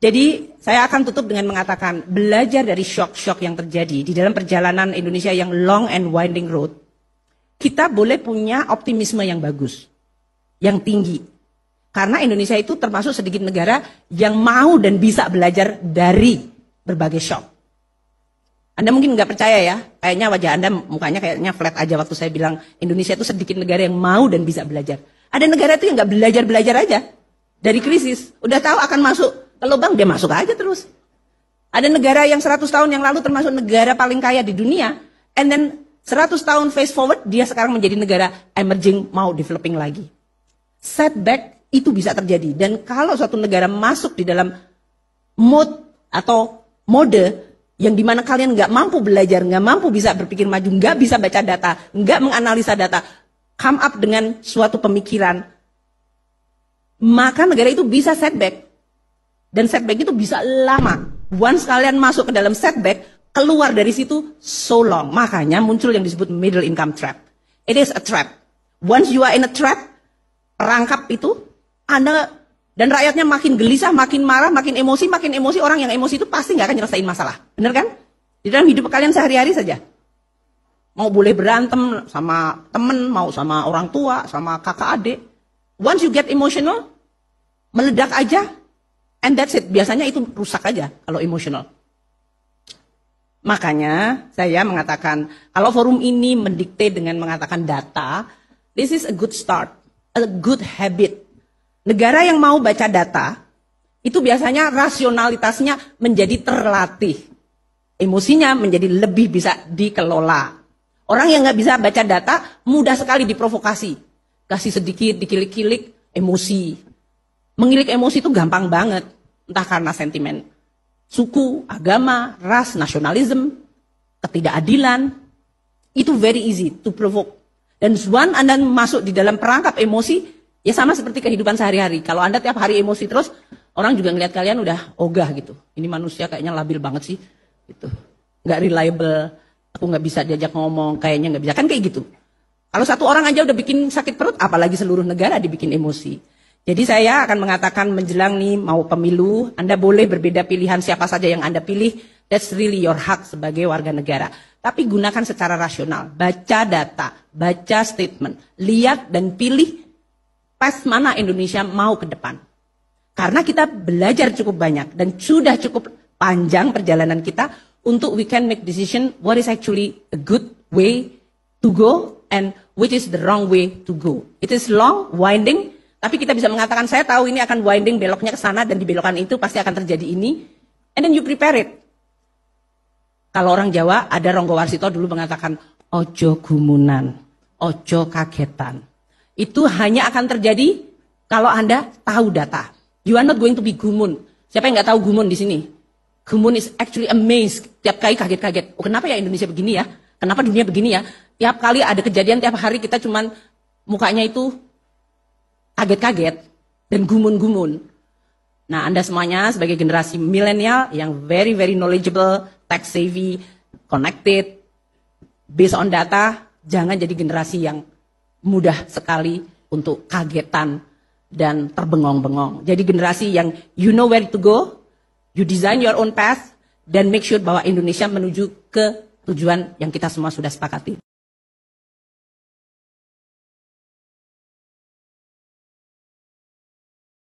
Jadi saya akan tutup dengan mengatakan belajar dari shock-shock yang terjadi di dalam perjalanan Indonesia yang long and winding road. Kita boleh punya optimisme yang bagus, yang tinggi. Karena Indonesia itu termasuk sedikit negara yang mau dan bisa belajar dari berbagai shock. Anda mungkin nggak percaya ya, kayaknya wajah Anda mukanya kayaknya flat aja waktu saya bilang Indonesia itu sedikit negara yang mau dan bisa belajar. Ada negara itu yang nggak belajar-belajar aja dari krisis, udah tahu akan masuk ke lubang dia masuk aja terus. Ada negara yang 100 tahun yang lalu termasuk negara paling kaya di dunia, and then 100 tahun face forward dia sekarang menjadi negara emerging mau developing lagi. Setback itu bisa terjadi dan kalau suatu negara masuk di dalam mode atau mode yang dimana kalian nggak mampu belajar, nggak mampu bisa berpikir maju, nggak bisa baca data, nggak menganalisa data, come up dengan suatu pemikiran, maka negara itu bisa setback. Dan setback itu bisa lama. Once kalian masuk ke dalam setback, keluar dari situ so long. Makanya muncul yang disebut middle income trap. It is a trap. Once you are in a trap, perangkap itu, Anda dan rakyatnya makin gelisah, makin marah, makin emosi. Orang yang emosi itu pasti nggak akan nyelesain masalah. Bener kan? Di dalam hidup kalian sehari-hari saja. Mau boleh berantem sama temen, mau sama orang tua, sama kakak adik. Once you get emotional, meledak aja, and that's it. Biasanya itu rusak aja kalau emotional. Makanya saya mengatakan, kalau forum ini mendikte dengan mengatakan data, this is a good start, a good habit. Negara yang mau baca data, itu biasanya rasionalitasnya menjadi terlatih. Emosinya menjadi lebih bisa dikelola. Orang yang nggak bisa baca data, mudah sekali diprovokasi. Kasih sedikit, dikilik-kilik, emosi. Mengilik emosi itu gampang banget. Entah karena sentimen suku, agama, ras, nasionalisme, ketidakadilan. Itu very easy to provoke. Dan once Anda masuk di dalam perangkap emosi, ya sama seperti kehidupan sehari-hari. Kalau Anda tiap hari emosi terus, orang juga ngelihat kalian udah ogah gitu. Ini manusia kayaknya labil banget sih. Gitu. Nggak reliable, aku nggak bisa diajak ngomong, kayaknya nggak bisa. Kan kayak gitu. Kalau satu orang aja udah bikin sakit perut, apalagi seluruh negara dibikin emosi. Jadi saya akan mengatakan menjelang nih mau pemilu, Anda boleh berbeda pilihan siapa saja yang Anda pilih. That's really your hak sebagai warga negara. Tapi gunakan secara rasional. Baca data, baca statement, lihat dan pilih pas mana Indonesia mau ke depan. Karena kita belajar cukup banyak dan sudah cukup panjang perjalanan kita untuk we can make decision what is actually a good way to go and which is the wrong way to go. It is long, winding, tapi kita bisa mengatakan saya tahu ini akan winding, beloknya ke sana dan di belokan itu pasti akan terjadi ini. And then you prepare it. Kalau orang Jawa ada Ronggo Warsito dulu mengatakan ojo gumunan, ojo kagetan. Itu hanya akan terjadi kalau Anda tahu data. You are not going to be gumun. Siapa yang nggak tahu gumun di sini? Gumun is actually amazed. Tiap kali kaget-kaget. Oh, kenapa ya Indonesia begini ya? Kenapa dunia begini ya? Tiap kali ada kejadian, tiap hari kita cuman mukanya itu kaget-kaget dan gumun-gumun. Nah, Anda semuanya sebagai generasi milenial yang very very knowledgeable, tech savvy, connected, based on data, jangan jadi generasi yang mudah sekali untuk kagetan dan terbengong-bengong. Jadi generasi yang you know where to go, you design your own path, dan make sure bahwa Indonesia menuju ke tujuan yang kita semua sudah sepakati.